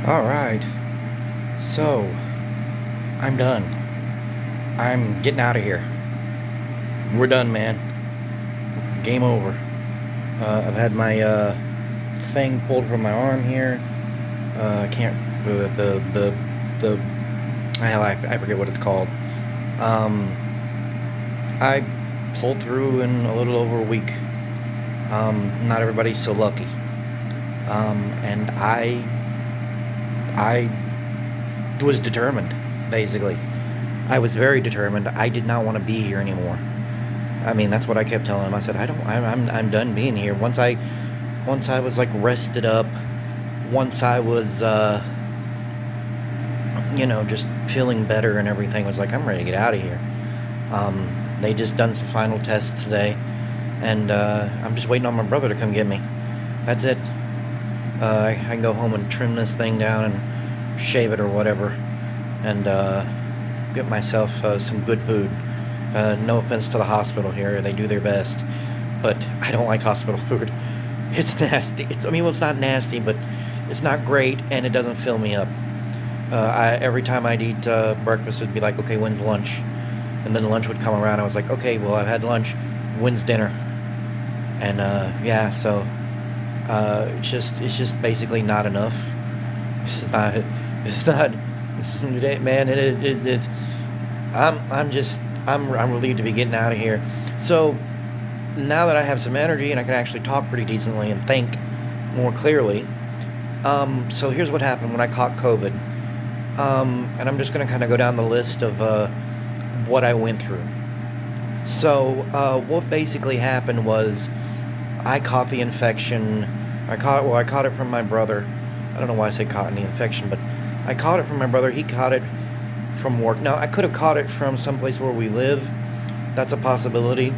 Alright, so I'm done. I'm getting out of here. We're done, man. Game over. I've had my thing pulled from my arm here. I can't. The hell, I forget what it's called. I pulled through in a little over a week. Not everybody's so lucky. And I was determined, basically. I was very determined. I did not want to be here anymore. I mean, that's what I kept telling him. I said, I'm done being here. Once I was like rested up, once I was, just feeling better and everything, I was like, I'm ready to get out of here. They just done some final tests today, and I'm just waiting on my brother to come get me. That's it. I can go home and trim this thing down and shave it or whatever, and get myself some good food. No offense to the hospital here, they do their best, but I don't like hospital food. It's nasty. It's not nasty, but it's not great, and it doesn't fill me up. Every time I'd eat breakfast, it'd be like, okay, when's lunch? And then lunch would come around. I was like, okay, well, I've had lunch. When's dinner? And so it's just basically not enough. It's not. Man, I'm relieved to be getting out of here. So now that I have some energy and I can actually talk pretty decently and think more clearly. So here's what happened when I caught COVID. And I'm just going to kind of go down the list of what I went through. So what basically happened was I caught the infection. I caught it from my brother. I don't know why I say caught the infection, but I caught it from my brother. He caught it from work. Now, I could have caught it from someplace where we live. That's a possibility.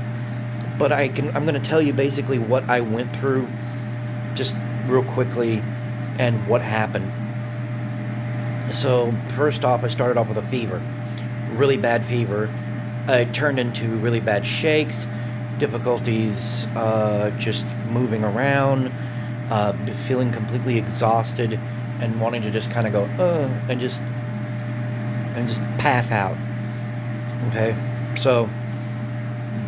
But I'm going to tell you basically what I went through just real quickly and what happened. So, first off, I started off with a fever. Really bad fever. It turned into really bad shakes, difficulties just moving around, feeling completely exhausted, and wanting to just kind of go, and just pass out. Okay? So,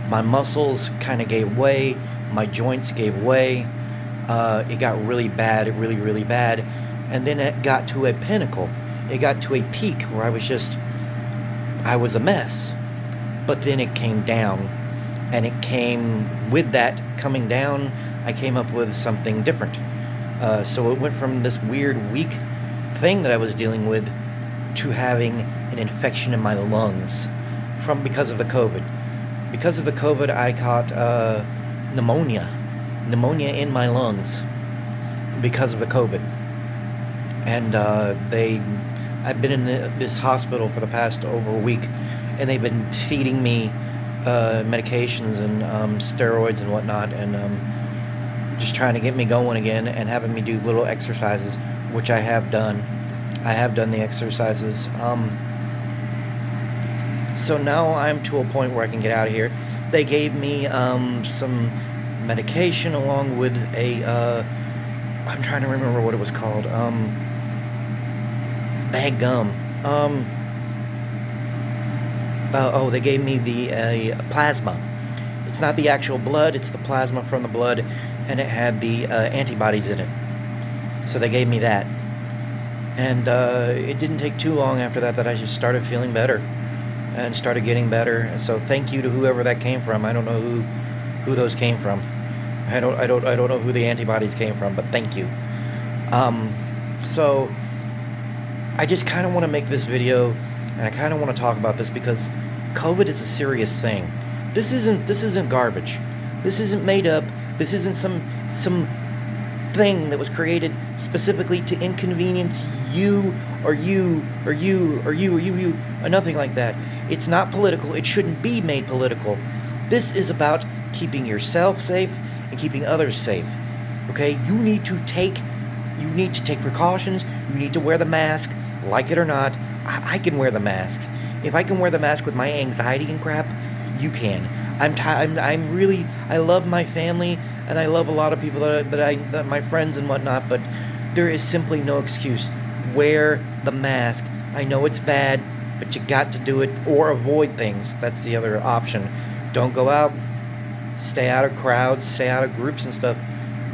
my muscles kind of gave way, my joints gave way. It got really bad, really, really bad. And then it got to a pinnacle. It got to a peak where I was a mess. But then it came down. And it came, with that coming down, I came up with something different. So it went from this weird, weak thing that I was dealing with to having an infection in my lungs because of the COVID. Because of the COVID, I caught pneumonia in my lungs because of the COVID. And I've been in this hospital for the past over a week, and they've been feeding me medications and steroids and whatnot, and just trying to get me going again and having me do little exercises, which I have done. I have done the exercises. So now I'm to a point where I can get out of here. They gave me some medication along with I'm trying to remember what it was called. Bag gum. They gave me the plasma. It's not the actual blood, it's the plasma from the blood, and it had the antibodies in it. So they gave me that. And it didn't take too long after that I just started feeling better and started getting better. So thank you to whoever that came from. I don't know who those came from. I don't know who the antibodies came from, but thank you. So I just kind of want to make this video, and I kind of want to talk about this because COVID is a serious thing. This isn't garbage. This isn't made up. This isn't some thing that was created specifically to inconvenience you or nothing like that. It's not political. It shouldn't be made political. This is about keeping yourself safe and keeping others safe. Okay? You need to take precautions. You need to wear the mask, like it or not. I can wear the mask. If I can wear the mask with my anxiety and crap, you can. I love my family, and I love a lot of people that my friends and whatnot, but there is simply no excuse wear the mask. I know it's bad, but you got to do it, or avoid things. That's the other option. Don't go out. Stay out of crowds. Stay out of groups and stuff.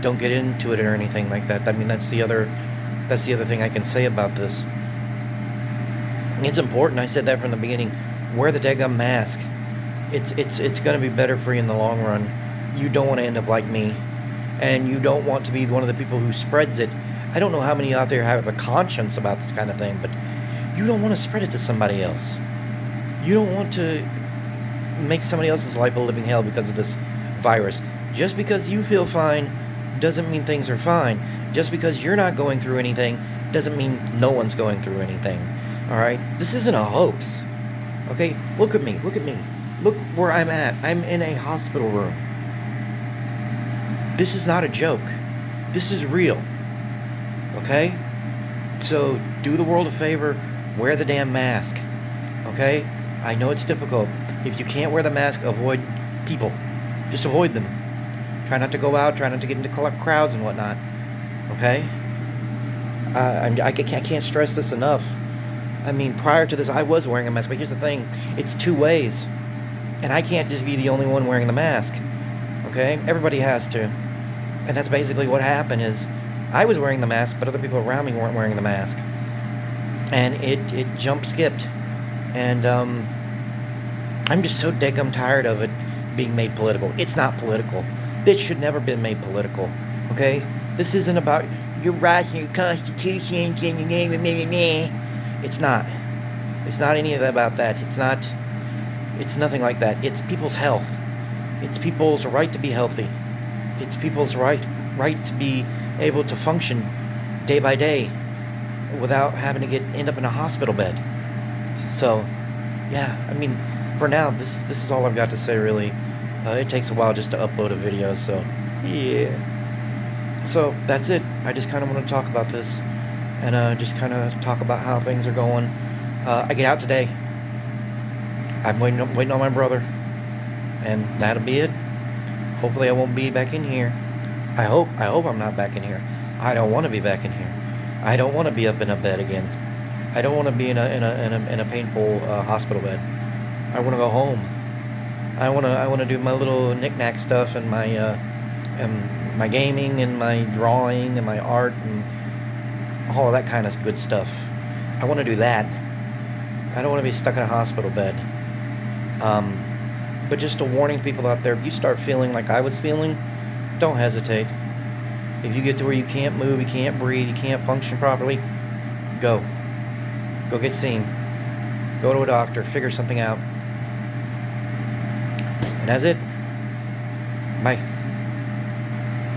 Don't get into it or anything like that. I mean, that's the other thing I can say about this. It's important. I said that from the beginning. Wear the daggum mask. It's going to be better for you in the long run. You don't want to end up like me, and you don't want to be one of the people who spreads it. I don't know how many out there have a conscience about this kind of thing, but you don't want to spread it to somebody else. You don't want to make somebody else's life a living hell because of this virus. Just because you feel fine doesn't mean things are fine. Just because you're not going through anything doesn't mean no one's going through anything. All right? This isn't a hoax. Okay? Look at me. Look at me. Look where I'm at. I'm in a hospital room. This is not a joke. This is real. Okay? So do the world a favor. Wear the damn mask. Okay? I know it's difficult. If you can't wear the mask, avoid people. Just avoid them. Try not to go out. Try not to get into crowds and whatnot. Okay? I can't stress this enough. I mean, prior to this, I was wearing a mask. But here's the thing. It's two ways. And I can't just be the only one wearing the mask. Okay? Everybody has to. And that's basically what happened is I was wearing the mask, but other people around me weren't wearing the mask. And it jump-skipped. And I'm just so daggum tired of it being made political. It's not political. This should never been made political. Okay? This isn't about your rights and your constitution. It's not. It's not any of that about that. It's nothing like that. It's people's health. It's people's right to be healthy. It's people's right to be able to function day by day without having to end up in a hospital bed. So, yeah, I mean, for now, this is all I've got to say, really. It takes a while just to upload a video, so, yeah. So, that's it. I just kind of want to talk about this and just kind of talk about how things are going. I get out today. I'm waiting on my brother, and that'll be it. Hopefully I won't be back in here. I hope I'm not back in here. I don't want to be back in here. I don't want to be up in a bed again. I don't want to be in a painful hospital bed. I want to go home. I want to do my little knick-knack stuff and my gaming and my drawing and my art and all of that kind of good stuff. I want to do that. I don't want to be stuck in a hospital bed. But just a warning, people out there, if you start feeling like I was feeling, don't hesitate. If you get to where you can't move, you can't breathe, you can't function properly, go. Go get seen. Go to a doctor, figure something out. And that's it. Bye.